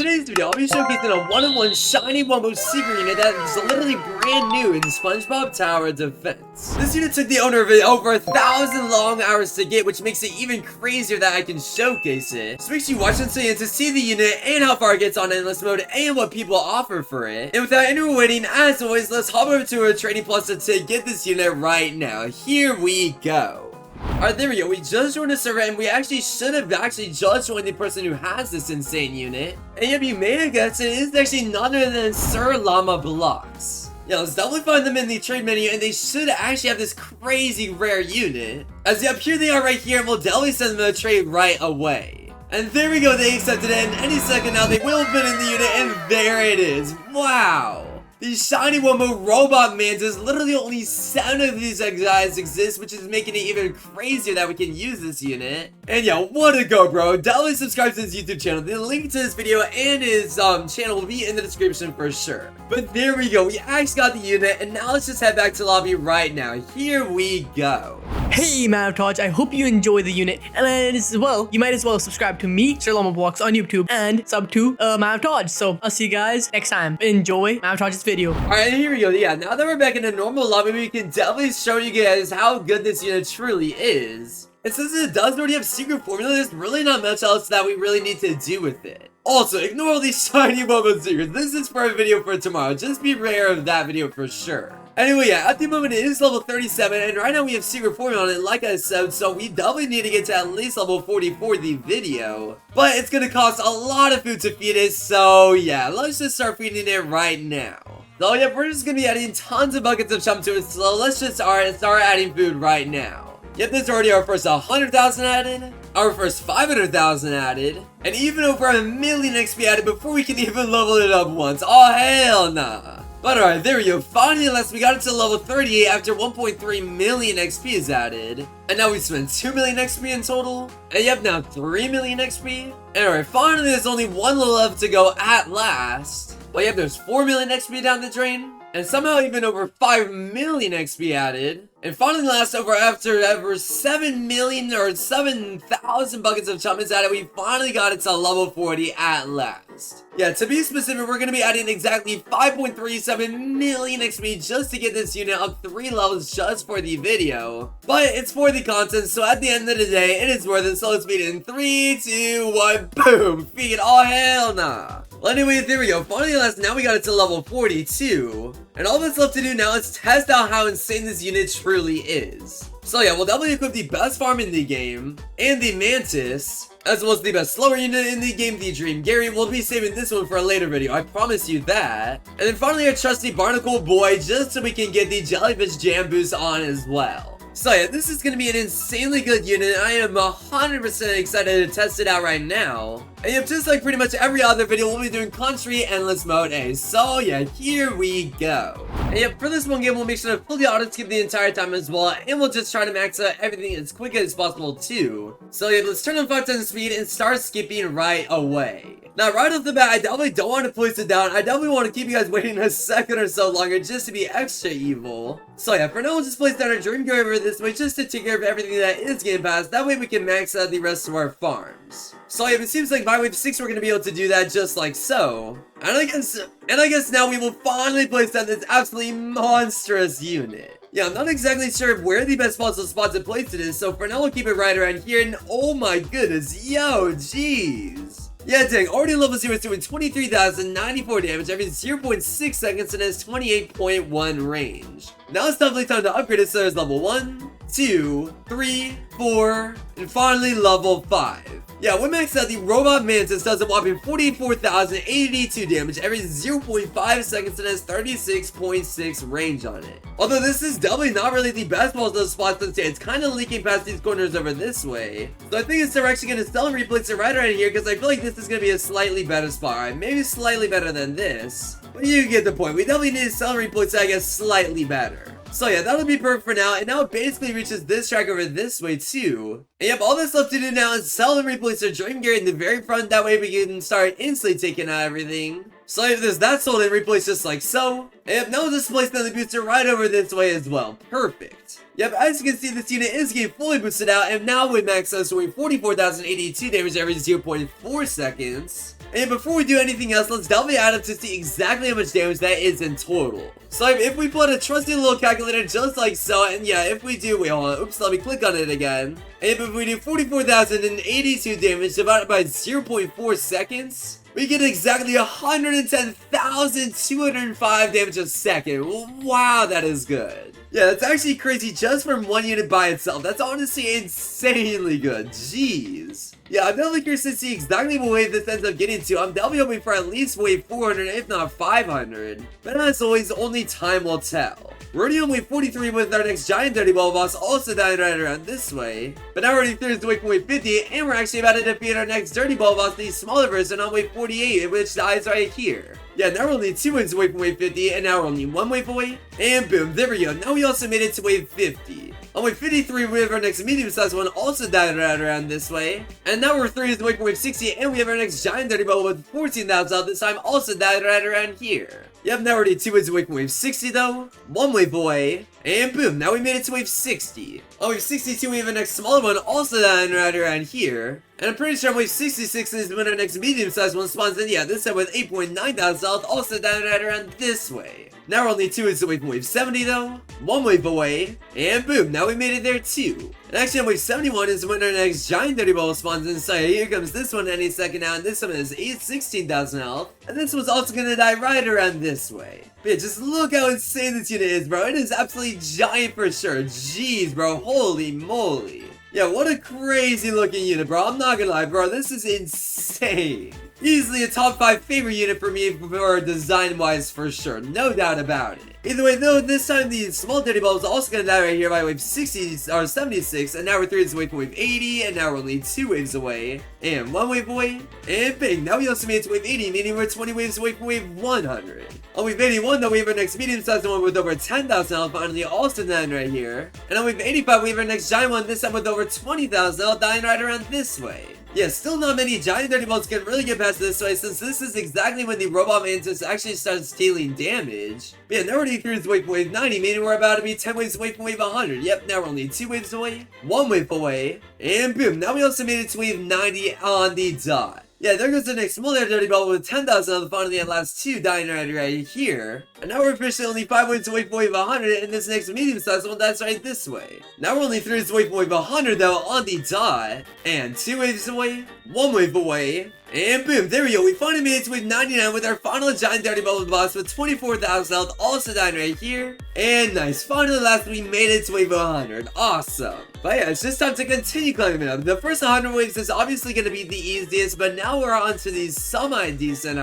today's video, I'll be showcasing a one-on-one shiny Wumbo secret unit that is literally brand new in SpongeBob Tower Defense. This unit took the owner of it over 1,000 long hours to get, which makes it even crazier that I can showcase it. This makes you watch until the end to see the unit and how far it gets on endless mode and what people offer for it. And without any more waiting, as always, let's hop over to our Trading Plaza to get this unit right now. Here we go. Alright, there we go. We just joined the server, and we actually should have just joined the person who has this insane unit. And yep, you may have guessed it is actually none other than Sir Llama Blocks. Yeah, let's definitely find them in the trade menu, and they should actually have this crazy rare unit. As yep, here they are right here, and we'll definitely send them a trade right away. And there we go, they accepted it, and any second now they will put in the unit, and there it is. Wow! The shiny Wumbo robot mantis, literally only 7 of these guys exist, which is making it even crazier that we can use this unit. And yeah, what a go, bro. Definitely subscribe to his YouTube channel. The link to this video and his channel will be in the description for sure. But there we go, we actually got the unit, and now let's just head back to lobby right now. Here we go. Hey Mantis, I hope you enjoy the unit, and as well, you might as well subscribe to me, Sir Llama Blocks on YouTube, and sub to Mantis. So I'll see you guys next time. Enjoy Mantis' video. Alright, here we go. Yeah, now that we're back in a normal lobby, we can definitely show you guys how good this unit truly is. And since it does already have secret formula, there's really not much else that we really need to do with it. Also, ignore all these shiny Wumbo secrets. This is for a video for tomorrow. Just be aware of that video for sure. Anyway, yeah, at the moment it is level 37, and right now we have secret formula on it, like I said, so we definitely need to get to at least level 40 for the video. But it's gonna cost a lot of food to feed it, so yeah, let's just start feeding it right now. So yeah, we're just gonna be adding tons of buckets of chum to it, so let's just start adding food right now. Yep, this is already our first 100,000 added, our first 500,000 added, and even over 1,000,000 XP added before we can even level it up once. Oh, hell nah. But alright, there we go. Finally, we got it to level 38 after 1.3 million XP is added. And now we spent 2 million XP in total. And yep, now 3 million XP. And alright, finally there's only one level left to go at last. But yep, there's 4 million XP down the drain. And somehow even over 5 million XP added. And finally last after 7 million or 7,000 buckets of chum is added, we finally got it to level 40 at last. Yeah, to be specific, we're going to be adding exactly 5.37 million XP just to get this unit up 3 levels just for the video. But it's for the content, so at the end of the day, it is worth it. So let's feed it in 3, 2, 1, boom! Feed! Oh, hell nah! Well, anyway, there we go. Finally, now we got it to level 42. And all that's left to do now is test out how insane this unit truly is. So yeah, we'll definitely equip the best farm in the game, and the mantis, as well as the best slower unit in the game, the Dream Gary. We'll be saving this one for a later video, I promise you that. And then finally our trusty barnacle boy, just so we can get the jellyfish jam boost on as well. So yeah, this is going to be an insanely good unit, and I am 100% excited to test it out right now. And yep, just like pretty much every other video, we'll be doing Country Endless Mode A. So yeah, here we go. And yep, for this one game, we'll make sure to fully auto-skip the entire time as well, and we'll just try to max out everything as quick as possible too. So yeah, let's turn on 5 times speed and start skipping right away. Now, right off the bat, I definitely don't want to place it down. I definitely want to keep you guys waiting a second or so longer just to be extra evil. So yeah, for now, we'll just place down our Dream Gary over this way just to take care of everything that is Game Pass. That way we can max out the rest of our farms. So yeah, it seems like by wave 6 we're going to be able to do that just like so. And I guess now we will finally place down this absolutely monstrous unit. Yeah, I'm not exactly sure where the best possible spot to place it is, so for now we'll keep it right around here, and oh my goodness, yo, jeez. Yeah, dang, already level 0 is doing 23,094 damage every 0.6 seconds and has 28.1 range. Now it's definitely time to upgrade it so there's level 1, 2, 3, 4, and finally level 5. Yeah, when maxed out, the robot mantis does a whopping 44,082 damage every 0.5 seconds and has 36.6 range on it. Although this is definitely not really the best possible spot to stay, it's kind of leaking past these corners over this way. So I think we're actually going to sell and replace it right around here because I feel like this is going to be a slightly better spot. Right? Maybe slightly better than this. But you get the point. We definitely need to sell and replace it, I guess, slightly better. So yeah, that'll be perfect for now, and now it basically reaches this track over this way too. And yep, all that's left to do now is sell and replace our Dream Gear in the very front, that way we can start instantly taking out everything. So if this that's sold and replaced just like so. And now we'll just place the booster right over this way as well. Perfect. Yep, as you can see, this unit is getting fully boosted out, and now with max us doing 44,082 damage every 0.4 seconds. And before we do anything else, let's delve out up to see exactly how much damage that is in total. So if we put a trusty little calculator just like so, and yeah, if we do, wait, hold on, oops, let me click on it again. And if we do 44,082 damage divided by 0.4 seconds, we get exactly 110,205 damage a second. Wow, that is good. Yeah, that's actually crazy just from one unit by itself. That's honestly insanely good. Jeez. Yeah, I'm definitely curious to see exactly what wave this ends up getting to. I'm definitely hoping for at least wave 400, if not 500. But as always, only time will tell. We're already on wave 43 with our next giant dirty ball boss also dying right around this way. But now we're already through to wave 50, and we're actually about to defeat our next dirty ball boss, the smaller version, on wave 48, which dies right here. Yeah, now we're only 2 waves away from wave 50, and now we're only 1 wave away. And boom, there we go. Now we also made it to wave 50. On wave 53, we have our next medium-sized one also dying right around this way. And now we're 3 away from wave 60, and we have our next giant dirty ball with 14,000 health this time also dying right around here. Yep, now we're already 2 waves away from wave 60 though. 1 wave away. And boom, now we made it to wave 60. On wave 62, we have a next smaller one also dying right around here. And I'm pretty sure wave 66 is when our next medium-sized one spawns in. Yeah, this time with 8.9 thousand health also dying right around this way. Now we're only 2 waves away from wave 70 though. 1 wave away. And boom, now we made it there too. And actually on wave 71 is when our next giant dirty ball spawns in. So here comes this one any second now. And this one is 16,000 health. And this one's also gonna die right around this way. But yeah, just look how insane this unit is, bro. It is absolutely giant for sure. Jeez, bro. Holy moly. Yeah, what a crazy looking unit, bro. I'm not gonna lie, bro. This is insane. Easily a top 5 favorite unit for me for design wise for sure. No doubt about it. Either way though, this time the small dirty ball is also gonna die right here by wave 60 or 76, and now we're 3 waves away from wave 80, and now we're only 2 waves away, and 1 wave away, and bang, now we also made it to wave 80, meaning we're 20 waves away from wave 100. On wave 81 though, we have our next medium-sized one with over 10,000 health finally also dying right here, and on wave 85 we have our next giant one, this time with over 20,000 health dying right around this way. Yeah, still not many giant dirty balls can really get past this way, since this is exactly when the robot mantis actually starts dealing damage. But yeah, now we're already through to wave 90, meaning we're about to be 10 waves away from wave 100. Yep, now we're only 2 waves away, 1 wave away, and boom, now we also made it to wave 90 on the dot. Yeah, there goes the next smaller dirty ball with 10,000 health finally at last 2 dying right here. And now we're officially only 5 waves away from wave 100, and this next medium-sized one that's right this way. Now we're only 3 waves away from wave 100 though on the dot. And 2 waves away, 1 wave away, and boom, there we go. We finally made it to wave 99 with our final giant dirty ball boss with 24,000 health also dying right here. And nice, finally last we made it to wave 100. Awesome. But yeah, it's just time to continue climbing up. The first 100 waves is obviously going to be the easiest, but now we're on to these semi-decent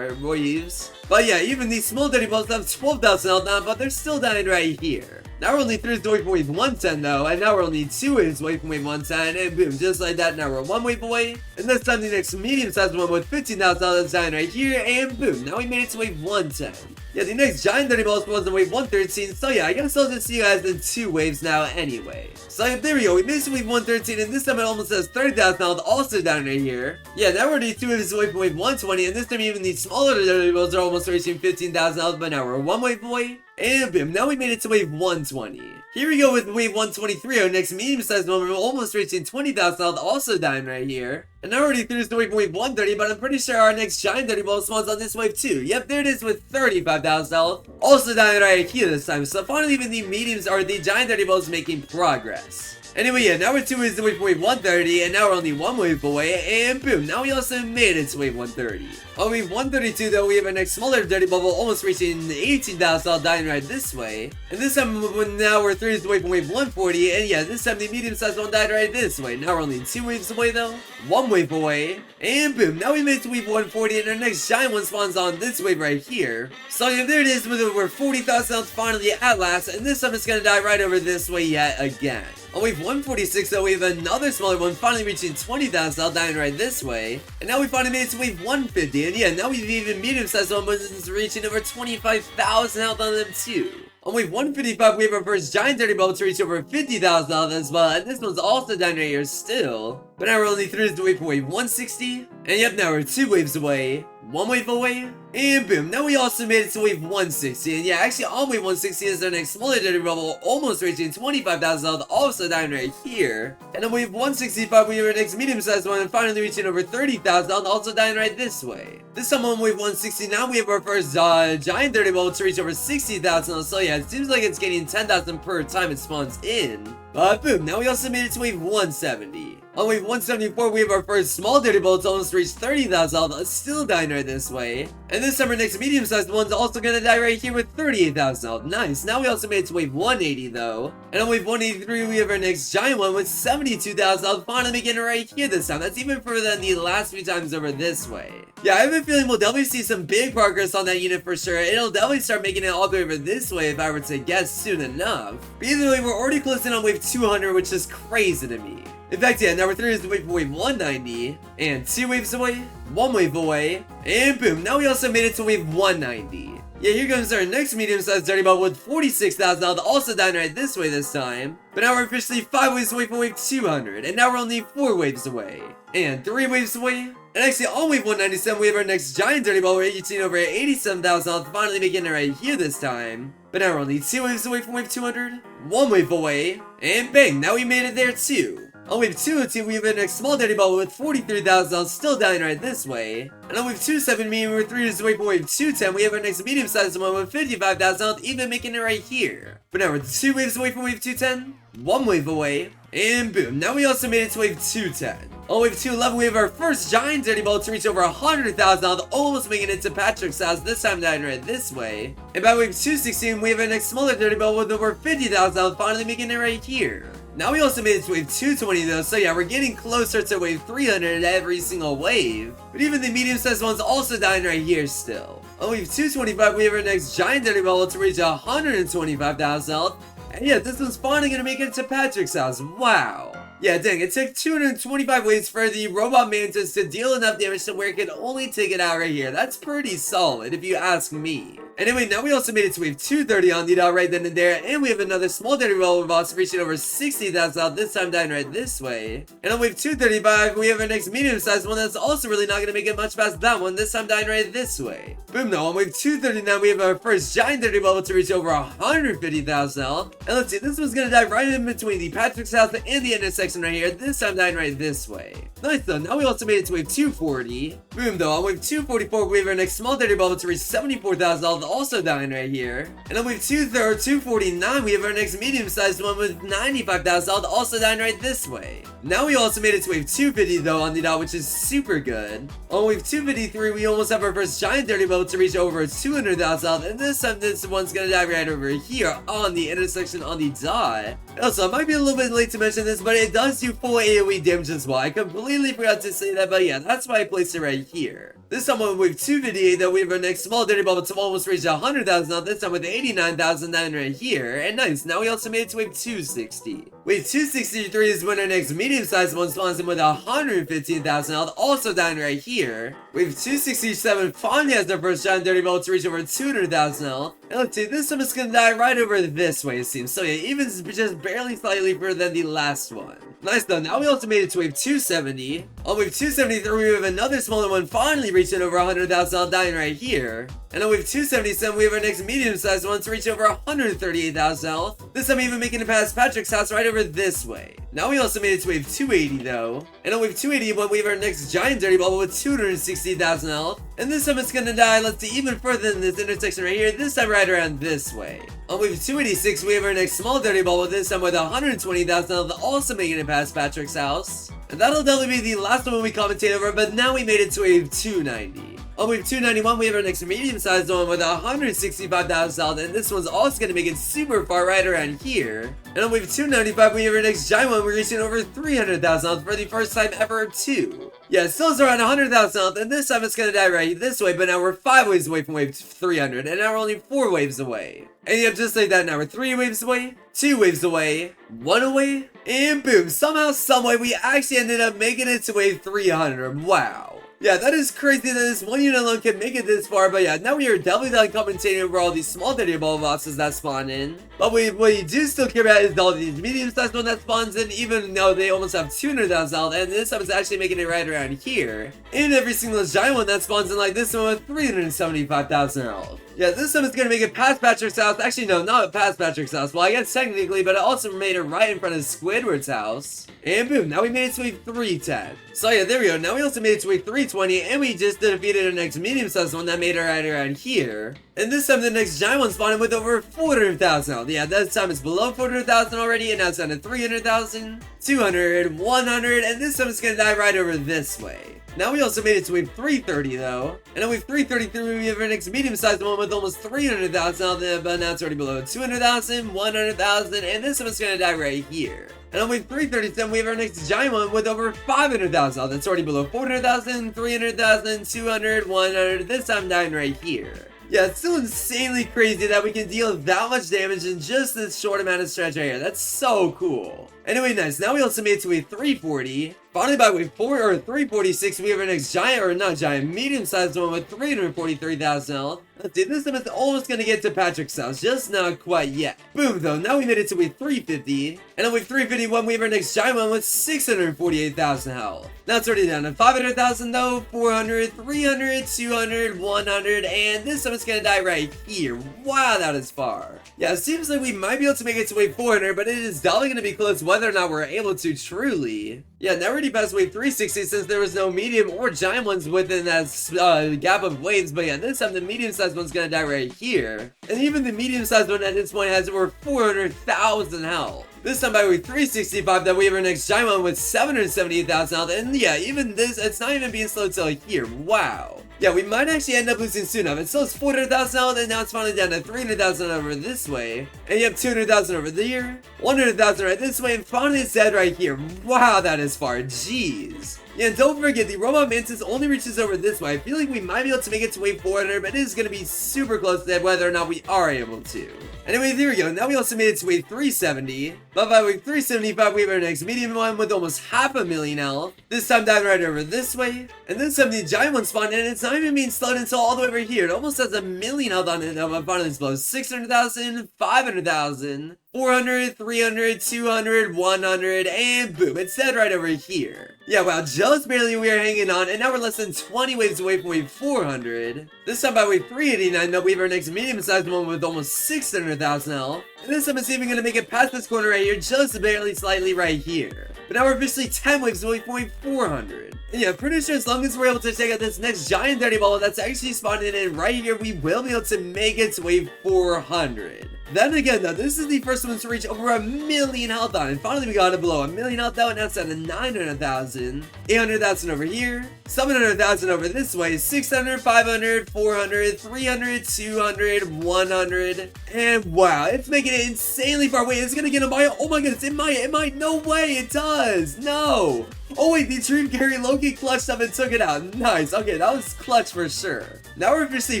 waves. But yeah, even these small dirty balls have 12,000 health now, but they're still dying right here. Now we're only 3 waves away from wave 110 though, and now we're only 2 waves away from wave 110, and boom, just like that, now we're 1 wave away. And this time the next medium-sized one with 15,000 health is dying right here, and boom, now we made it to wave 110. Yeah, the next giant dirty ball spawns in wave 113, so yeah, I guess I'll just see you guys in 2 waves now anyway. So yeah, there we go, we made it to wave 113, and this time it almost says 30,000 health also down right here. Yeah, now we're already 2 waves away from wave 120, and this time even these smaller dirty balls are almost reaching 15,000 health, but now we're 1 wave away. And boom, now we made it to wave 120. Here we go with wave 123, our next medium-sized one, we're almost reaching 20,000 health, also dying right here. And now we're already through to wave 130, but I'm pretty sure our next giant dirty ball spawns on this wave too. Yep, there it is with 35,000 health, also dying right here this time. So finally even the mediums or the giant dirty balls making progress. Anyway, yeah, now we're 2 waves away from wave 130, and now we're only 1 wave away, and boom, now we also made it to wave 130. On wave 132 though, we have our next smaller dirty bubble almost reaching 18,000 health dying right this way. And this time, now we're 3 waves away from wave 140, and yeah, this time the medium-sized one died right this way. Now we're only 2 waves away though, 1 wave away, and boom, now we made it to wave 140, and our next giant one spawns on this wave right here. So yeah, there it is with over 40,000 health finally at last, and this time it's gonna die right over this way yet again. On wave 146 though, we have another smaller one finally reaching 20,000 health dying right this way. And now we finally made it to wave 150, and yeah, now we've even medium-sized one reaching over 25,000 health on them too. On wave 155, we have our first giant dirty bubble to reach over 50,000 health as well, and this one's also down right here still. But now we're only 3 waves away from wave 160, and yep, now we're 2 waves away, 1 wave away, and boom, now we also made it to wave 160, and yeah, actually on wave 160 is our next smaller dirty bubble, almost reaching 25,000 health, also down right here, and on wave 165 we have our next medium-sized one, and finally reaching over 30,000 health, also down right this way. This time on wave 160, now we have our first giant dirty bubble to reach over 60,000, so yeah, it seems like it's getting 10,000 per time it spawns in, but boom, now we also made it to wave 170. On wave 174, we have our first small dirty bubble to almost reach 30,000 health, it's still dying right this way. And this time our next medium-sized one's also gonna die right here with 38,000 health. Nice, now we also made it to wave 180 though. And on wave 183, we have our next giant one with 72,000 health, finally making it right here this time. That's even further than the last few times over this way. Yeah, I have a feeling we'll definitely see some big progress on that unit for sure. It'll definitely start making it all the way over this way if I were to guess soon enough. But either way, we're already closing on wave 200, which is crazy to me. In fact, yeah, number 3 is the wave for wave 190, and 2 waves away, 1 wave away, and boom, now we also made it to wave 190. Yeah, here comes our next medium-sized dirty bubble with 46,000 health, also dying right this way this time. But now we're officially 5 waves away from wave 200, and now we're only 4 waves away, and 3 waves away. And actually, on wave 197, we have our next giant dirty bubble reaching over 87,000 health, finally making it right here this time. But now we're only 2 waves away from wave 200, 1 wave away, and bang, now we made it there too. On wave 202, we have our next small dirty bubble with 43,000 health, still dying right this way. And on wave 270, meaning we're 3 waves away from wave 210, we have our next medium-sized one with 55,000 health, even making it right here. But now we're 2 waves away from wave 210, 1 wave away, and boom, now we also made it to wave 210. On wave 211, we have our first giant dirty bubble to reach over 100,000 health, almost making it to Patrick's house, this time dying right this way. And by wave 216, we have our next smaller dirty bubble with over 50,000 health, finally making it right here. Now we also made it to wave 220 though, so yeah, we're getting closer to wave 300 every single wave. But even the medium-sized one's also dying right here still. On wave 225, we have our next giant dirty bubble to reach 125,000 health. And yeah, this one's finally gonna make it to Patrick's house, wow. Yeah, dang, it took 225 waves for the robot mantis to deal enough damage to where it could only take it out right here. That's pretty solid, if you ask me. Anyway, now we also made it to wave 230 on the dot right then and there, and we have another small dirty bubble boss reaching over 60,000 health, this time dying right this way. And on wave 235, we have our next medium-sized one that's also really not gonna make it much past that one, this time dying right this way. Boom, now on wave 239, we have our first giant dirty bubble to reach over 150,000 health. And let's see, this one's gonna die right in between the Patrick's house and the intersection right here, this time dying right this way. Nice though, now we also made it to wave 240. Boom though, on wave 244, we have our next small dirty bubble to reach 74,000 health, also dying right here. And on wave 249, we have our next medium-sized one with 95,000 health, also dying right this way. Now we also made it to wave 250 though on the dot, which is super good. On wave 253, we almost have our first giant dirty bubble to reach over 200,000 health, and this time this one's gonna die right over here on the intersection on the dot. Also, I might be a little bit late to mention this, but it does do full AoE damage as well. I completely forgot to say that, but yeah, that's why I placed it right here. This time on wave 258 though, we have our next small dirty bubble to almost reach 100,000 health, this time with 89,000 down right here. And nice, now we also made it to wave 260. Wave 263 is when our next medium-sized one spawns in with 115,000 health, also down right here. Wave 267 finally has their first giant dirty bubble to reach over 200,000 health. And let's see, this one is gonna die right over this way it seems. So yeah, even just barely slightly further than the last one. Nice though, now we also made it to wave 270. On wave 273, we have another smaller one finally reaching over 100,000 health, dying right here. And on wave 277, we have our next medium-sized one to reach over 138,000 health. This time even making it past Patrick's house right over this way. Now we also made it to wave 280 though. And on wave 281, we have our next giant dirty bubble with 260,000 health. And this time it's gonna die, let's see, even further than this intersection right here, this time right around this way. On wave 286, we have our next small dirty bubble, this time with 120,000 health, also making it past Patrick's house. And that'll definitely be the last one we commentate over, but now we made it to wave 290. On wave 291, we have our next medium-sized one with 165,000 health, and this one's also going to make it super far right around here. And on wave 295, we have our next giant one, we're reaching over 300,000 health for the first time ever too. Yeah, it still is around 100,000 health, and this time it's going to die right this way, but now we're 5 waves away from wave 300, and now we're only 4 waves away. And yep, just like that, now we're 3 waves away, 2 waves away, 1 away, and boom, somehow, someway, we actually ended up making it to wave 300, wow. Yeah, that is crazy that this one unit alone can make it this far, but yeah, now we are definitely done commentating over all these small dirty ball bosses that spawn in. But what you do still care about is all these medium-sized ones that spawns in, even though they almost have 200,000 health, and this time it's actually making it right around here. And every single giant one that spawns in like this one with 375,000 health. Yeah, this time it's gonna make it past Patrick's house. Actually, no, not past Patrick's house. Well, I guess technically, but it also made it right in front of Squidward's house. And boom, now we made it to wave 310. So yeah, there we go. Now we also made it to wave 320, and we just defeated our next medium-sized one that made it right around here. And this time the next giant one spawned with over 400,000 health. Yeah, this time it's below 400,000 already, and now it's down to 300,000, 200, 100, and this time it's gonna die right over this way. Now we also made it to wave 330 though, and on wave 333 we have our next medium-sized one with almost 300,000 health, but now it's already below 200,000, 100,000, and this one is gonna die right here. And on wave 337 we have our next giant one with over 500,000 health. That's already below 400,000, 300,000, 200, 100, this time dying right here. Yeah, it's still insanely crazy that we can deal that much damage in just this short amount of stretch right here. That's so cool. Anyway, nice. Now we also made it to wave 340. Finally, by wave 346, we have our next giant, or not giant, medium-sized one with 343,000 health. Let's see, this time it's almost gonna get to Patrick's house, just not quite yet. Boom, though. Now we made it to wave 350. And on wave 351, we have our next giant one with 648,000 health. Now it's already down to 500,000 though, 400, 300, 200, 100, and this time it's gonna die right here. Wow, that is far. Yeah, it seems like we might be able to make it to wave 400, but it is definitely gonna be close whether or not we're able to truly. Yeah, now we're already past wave 360 since there was no medium or giant ones within that gap of waves, but yeah, this time the medium-sized one's gonna die right here. And even the medium-sized one at this point has over 400,000 health. This time by wave 365 that we have our next giant one with 778,000 health, and yeah, even this, it's not even being slowed till here. Wow. Yeah, we might actually end up losing soon enough. It still has 400,000 health, and now it's finally down to 300,000 over this way. And you have 200,000 over there, 100,000 right this way, and finally it's dead right here. Wow, that is far. Jeez. Yeah, and don't forget, the robot mantis only reaches over this way. I feel like we might be able to make it to wave 400, but it is going to be super close to whether or not we are able to. Anyway, there we go. Now we also made it to wave 370. But by wave 375, we have our next medium one with almost 500,000 health. This time down right over this way. And this time the giant one spawned in, and it's not even being slowed until all the way over here. It almost has 1,000,000 health on it, but finally it's below 600,000, 500,000, 400, 300, 200, 100, and boom, it's dead right over here. Yeah, wow, just barely we are hanging on, and now we're less than 20 waves away from wave 400. This time by wave 389, though, we have our next medium-sized one with almost 600,000 health. And this time it's even going to make it past this corner right here, just barely slightly right here. But now we're officially 10 waves away from wave 400. And yeah, pretty sure as long as we're able to take out this next giant dirty ball that's actually spawning in right here, we will be able to make it to wave 400. Then again though, this is the first one to reach over 1,000,000 health on, and finally we got it below 1,000,000 health though, and now it's down to 900,000, 800,000 over here, 700,000 over this way, 600, 500, 400, 300, 200, 100, and wow, it's making it insanely far away. It's gonna get a Maya. Oh my goodness, it might, no way, it does, no. Oh wait, the Dream Carry Loki clutched up and took it out. Nice, okay, that was clutch for sure. Now we're officially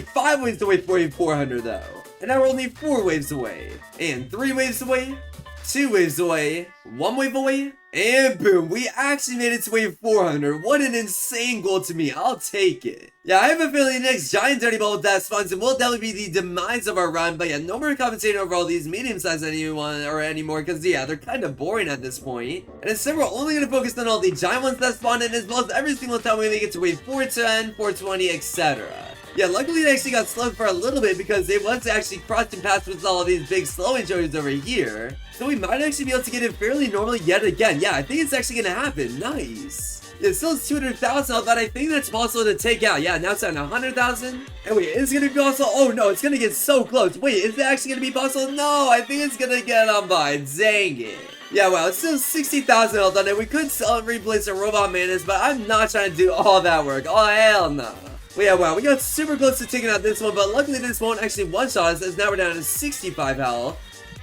5 waves away from wave 400 though. And now we're only 4 waves away, and 3 waves away, 2 waves away, 1 wave away, and boom, we actually made it to wave 400. What an insane goal to me, I'll take it. Yeah, I have a feeling the next giant dirty ball with that spawns and will definitely be the demise of our run, but yeah, no more commentating over all these medium-sized anymore, because yeah, they're kind of boring at this point. And instead, we're only going to focus on all the giant ones that spawn in, as well as every single time we make it to wave 410, 420, etc. Yeah, luckily it actually got slowed for a little bit because it was actually crossing paths with all of these big slowing jokers over here. So we might actually be able to get it fairly normally yet again. Yeah, I think it's actually going to happen. Nice. Yeah, it still has 200,000 health, but I think that's possible to take out. Yeah, now it's down to 100,000. And wait, is it going to be possible? Oh no, it's going to get so close. Wait, is it actually going to be possible? No, I think it's going to get on by. Dang it. Yeah, wow, it's still 60,000 health on it. We could sell and replace a robot mantis, but I'm not trying to do all that work. Oh, hell no. Well, yeah, wow, we got super close to taking out this one, but luckily this won't actually one-shot us, as now we're down to 65 health.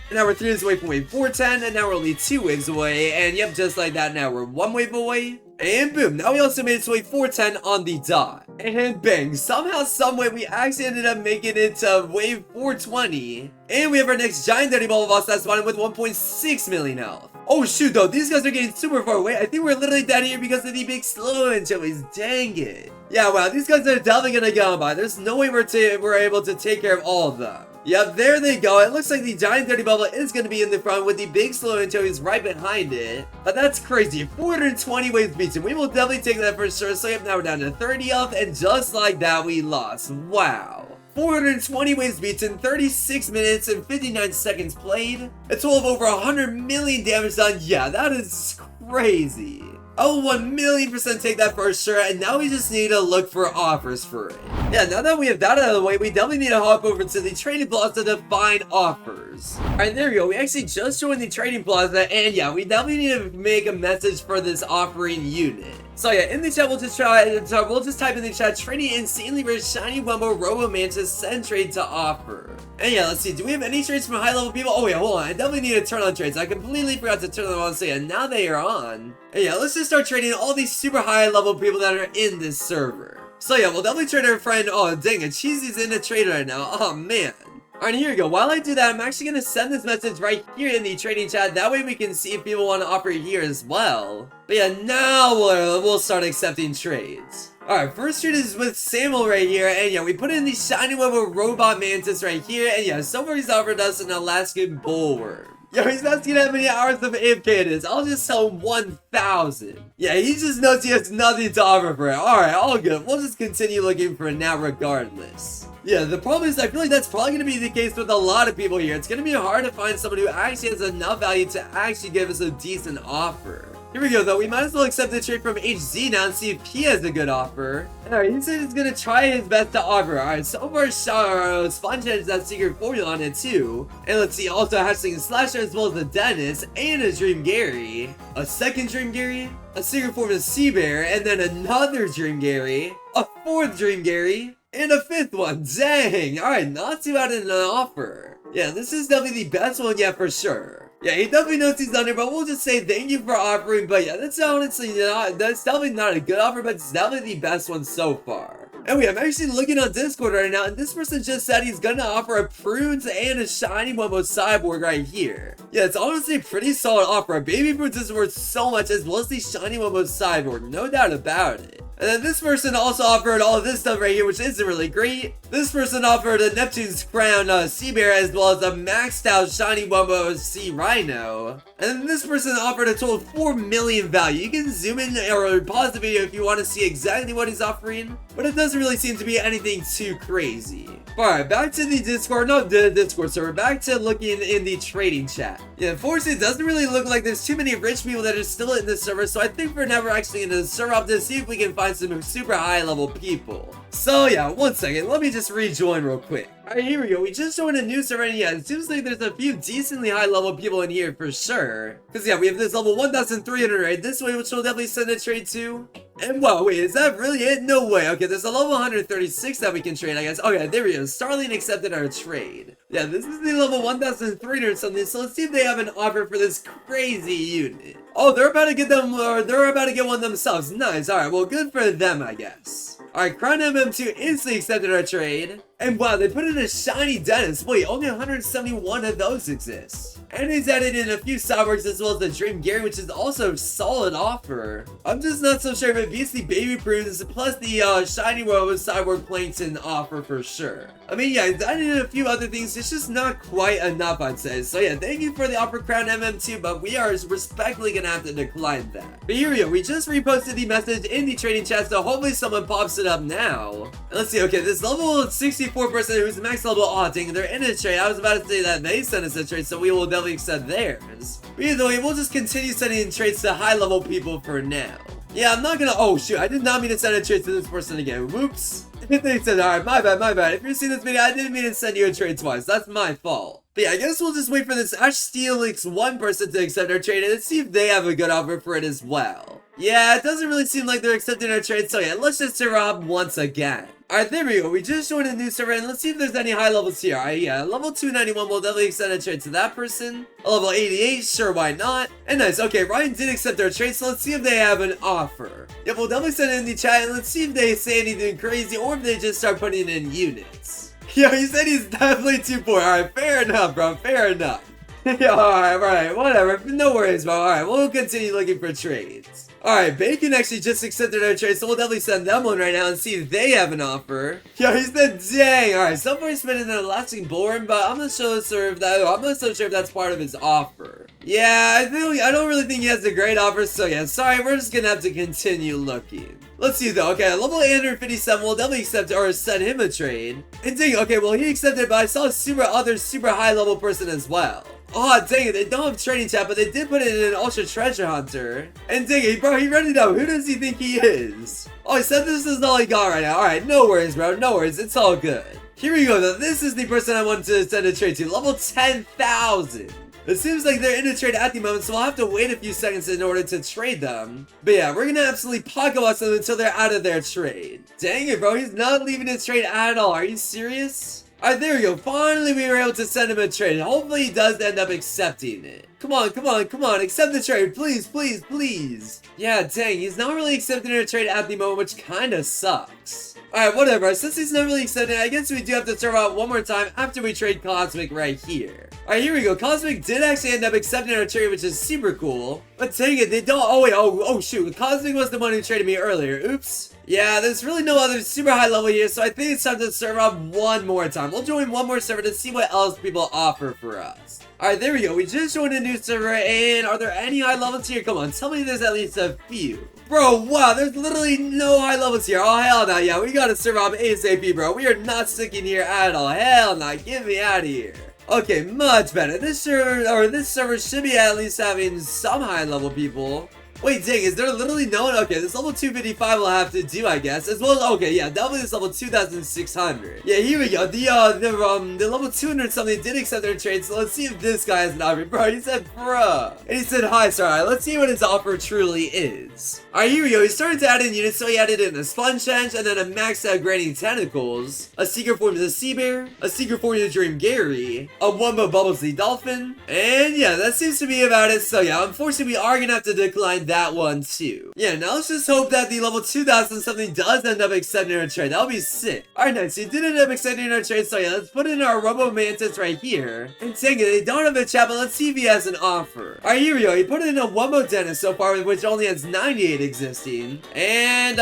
And now we're 3 waves away from wave 410, and now we're only 2 waves away, and yep, just like that, now we're 1 wave away. And boom, now we also made it to wave 410 on the dot. And bang, somehow, someway, we actually ended up making it to wave 420. And we have our next giant dirty ball boss that's spawning with 1.6 million health. Oh shoot though, these guys are getting super far away. I think we're literally dead here because of the big slow anchovies. Dang it. Yeah, wow, these guys are definitely gonna go by. There's no way we're able to take care of all of them. Yep, there they go. It looks like the giant 30 bubble is going to be in the front with the big slow anchovies right behind it. But that's crazy. 420 waves beaten. We will definitely take that for sure. So yep, now we're down to 30 health, and just like that, we lost. Wow. 420 waves beaten, 36 minutes and 59 seconds played. A total of over 100 million damage done. Yeah, that is crazy. I will 1,000,000% take that for sure, and now we just need to look for offers for it. Yeah, now that we have that out of the way, we definitely need to hop over to the trading plaza to find offers. Alright, there we go. We actually just joined the trading plaza, and yeah, we definitely need to make a message for this offering unit. So yeah, in the chat, we'll just type in the chat, trading insanely rare shiny Wumbo Robo Mantis, send trade to offer. And yeah, let's see, do we have any trades from high level people? Oh yeah, hold on, I definitely need to turn on trades. I completely forgot to turn them on, so yeah, now they are on. And yeah, let's just start trading all these super high level people that are in this server. So yeah, we'll definitely trade our friend, oh dang it, Cheesy's in the trade right now, oh man. Alright, here we go. While I do that, I'm actually going to send this message right here in the trading chat. That way we can see if people want to offer here as well. But yeah, now we'll start accepting trades. Alright, first trade is with Samuel right here. And yeah, we put in the shiny Wumbo Robot Mantis right here. And yeah, so far he's offered us an Alaskan Bullworm. Yo, he's asking how many hours of AFK it is. I'll just tell him 1,000. Yeah, he just knows he has nothing to offer for it. Alright, all good. We'll just continue looking for it now regardless. Yeah, the problem is I feel like that's probably going to be the case with a lot of people here. It's going to be hard to find someone who actually has enough value to actually give us a decent offer. Here we go though, we might as well accept the trade from HZ now and see if he has a good offer. Alright, he said he's gonna try his best to offer. Alright, so far Sponge has that secret formula on it too. And let's see, also Hatchling and Slasher as well as the Dentist and a Dream Gary. A second Dream Gary, a secret formula Sea Bear, and then another Dream Gary, a fourth Dream Gary, and a fifth one. Dang! Alright, not too bad in an offer. Yeah, this is definitely the best one yet for sure. Yeah, he definitely knows he's done it, but we'll just say thank you for offering. But yeah, that's honestly that's definitely not a good offer, but it's definitely the best one so far. And I'm actually looking on Discord right now, and this person just said he's gonna offer a Prunes and a shiny Wumbo Cyborg right here. Yeah, it's honestly a pretty solid offer. A Baby Prunes is worth so much, as well as the shiny Wumbo Cyborg, no doubt about it. And then this person also offered all of this stuff right here, which isn't really great. This person offered a Neptune's Crown Sea Bear, as well as a maxed out shiny Wumbo Sea Rhino. And then this person offered a total of 4 million value. You can zoom in or pause the video if you want to see exactly what he's offering, but it doesn't really seem to be anything too crazy. Alright, back to the Discord, not the Discord server, back to looking in the trading chat. Yeah, unfortunately, it doesn't really look like there's too many rich people that are still in this server, so I think for now we're actually going to serve up to see if we can find some super high level people. So yeah, one second, let me just rejoin real quick. Alright, here we go. We just joined a new server, and yeah, it seems like there's a few decently high level people in here for sure. Because yeah, we have this level 1,300 right this way, which we'll definitely send a trade to. And wow, wait, is that really it? No way. Okay, there's a level 136 that we can trade, I guess. Okay, there we go. Starling accepted our trade. Yeah, this is the level 1,300 something, so let's see if they have an offer for this crazy unit. Oh, they're about to get them, or they're about to get one themselves. Nice. Alright, well, good for them, I guess. Alright, Crown MM2 instantly accepted our trade. And wow, they put in a shiny Dentist. Wait, only 171 of those exist. And he's added in a few Cyborgs as well as the Dream Gary, which is also a solid offer. I'm just not so sure if it beats the Baby Prunes plus the shiny Wumbo Cyborg Plankton offer for sure. I mean, yeah, he's added in a few other things. It's just not quite enough, I'd say. So yeah, thank you for the offer, Crown MM2, but we are respectfully gonna have to decline that. But here we go. We just reposted the message in the trading chat, so hopefully someone pops it up now. And let's see. Okay, this level 64 person who's max level, oh dang, they're in a trade. I was about to say that they sent us a trade, so we will definitely accept theirs. But either way, we'll just continue sending trades to high level people for now. Yeah, I'm not gonna, oh shoot, I did not mean to send a trade to this person again. Whoops. They said, alright, my bad. If you're seeing this video, I didn't mean to send you a trade twice. That's my fault. But yeah, I guess we'll just wait for this Ash Steelix 1 person to accept our trade and see if they have a good offer for it as well. Yeah, it doesn't really seem like they're accepting our trade, so yeah, let's just serve up once again. Alright, there we go. We just joined a new server, and let's see if there's any high levels here. Alright, yeah, level 291 will definitely extend a trade to that person. A level 88, sure, why not? And nice, okay, Ryan did accept our trade, so let's see if they have an offer. Yep, we'll definitely send it in the chat, and let's see if they say anything crazy, or if they just start putting in units. Yo, he said he's definitely too poor. Alright, fair enough, bro, fair enough. Yeah, alright, whatever, no worries, bro. Alright, we'll continue looking for trades. Alright, Bacon actually just accepted our trade, so we'll definitely send them one right now and see if they have an offer. Yo, he said, dang. Alright, somebody's been in an elastic boring, but I'm not so sure if that's part of his offer. Yeah, I don't really think he has a great offer, so yeah, sorry, we're just gonna have to continue looking. Let's see though, okay, level 857, we'll definitely accept or send him a trade. And dang, okay, well he accepted, but I saw a other super high level person as well. Oh, dang it, they don't have training chat, but they did put it in an ultra treasure hunter. And dang it, bro, he read it out. Who does he think he is? Oh, he said this is all he got right now. Alright, no worries, bro, no worries, it's all good. Here we go though, this is the person I wanted to send a trade to, level 10,000. It seems like they're in a trade at the moment, so we'll have to wait a few seconds in order to trade them. But yeah, we're gonna absolutely pocketwatch them until they're out of their trade. Dang it, bro, he's not leaving his trade at all. Are you serious? Alright, there we go. Finally, we were able to send him a trade. Hopefully, he does end up accepting it. Come on, come on, come on. Accept the trade. Please, please, please. Yeah, dang. He's not really accepting a trade at the moment, which kind of sucks. Alright, whatever. Since he's not really accepting it, I guess we do have to serve out one more time after we trade Cosmic right here. Alright, here we go. Cosmic did actually end up accepting our trade, which is super cool. But dang it, they don't. Oh, wait. Oh, shoot. Cosmic was the one who traded me earlier. Oops. Yeah, there's really no other super high level here, so I think it's time to serve up one more time. We'll join one more server to see what else people offer for us. Alright, there we go. We just joined a new server, and are there any high levels here? Come on, tell me there's at least a few. Bro, wow, there's literally no high levels here. Oh, hell no. Yeah, we gotta serve up ASAP, bro. We are not sticking here at all. Hell no, get me out of here. Okay, much better. This server should be at least having some high level people. Wait, dang, is there literally no one? Okay, this level 255 will have to do, I guess. As well as, okay, yeah, definitely this level 2600. Yeah, here we go. The level 200 something did accept their trade, so let's see if this guy has an offer. Bro, he said, bruh. And he said, hi, sir. Alright, let's see what his offer truly is. Alright, here we go. He started to add in units, so he added in a sponge bench, and then a maxed out graining tentacles, a secret form of the sea bear, a secret form of the dream Gary, a wumbo bubbles the dolphin, and yeah, that seems to be about it. So yeah, unfortunately, we are gonna have to decline that one too. Yeah, now let's just hope that the level 2000 something does end up accepting our trade. That would be sick. Alright, nice. He did end up accepting our trade, so yeah, let's put in our Robo Mantis right here. And dang it, they don't have a chat, but let's see if he has an offer. Alright, here we go. He put in a Wumbo Dentist so far, which only has 98 existing. And,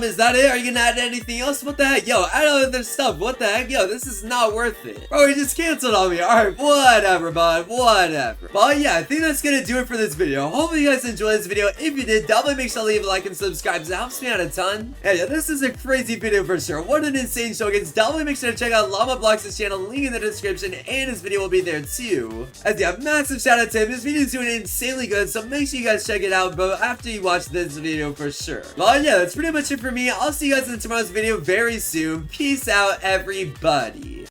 is that it? Are you gonna add anything else? What the heck? Yo, add other stuff. What the heck? Yo, this is not worth it. Bro, he just canceled on me. Alright, whatever, bud. Whatever. But yeah, I think that's gonna do it for this video. Hopefully you guys enjoyed this video. If you did, definitely make sure to leave a like and subscribe. It helps me out a ton. And yeah, this is a crazy video for sure. What an insane show, guys. Definitely make sure to check out Llama Blox' channel. Link in the description, and his video will be there too. As yeah, massive shout out to him. This video is doing insanely good, so make sure you guys check it out, but after you watch this video for sure. But yeah, that's pretty much it for me. I'll see you guys in tomorrow's video very soon. Peace out, everybody.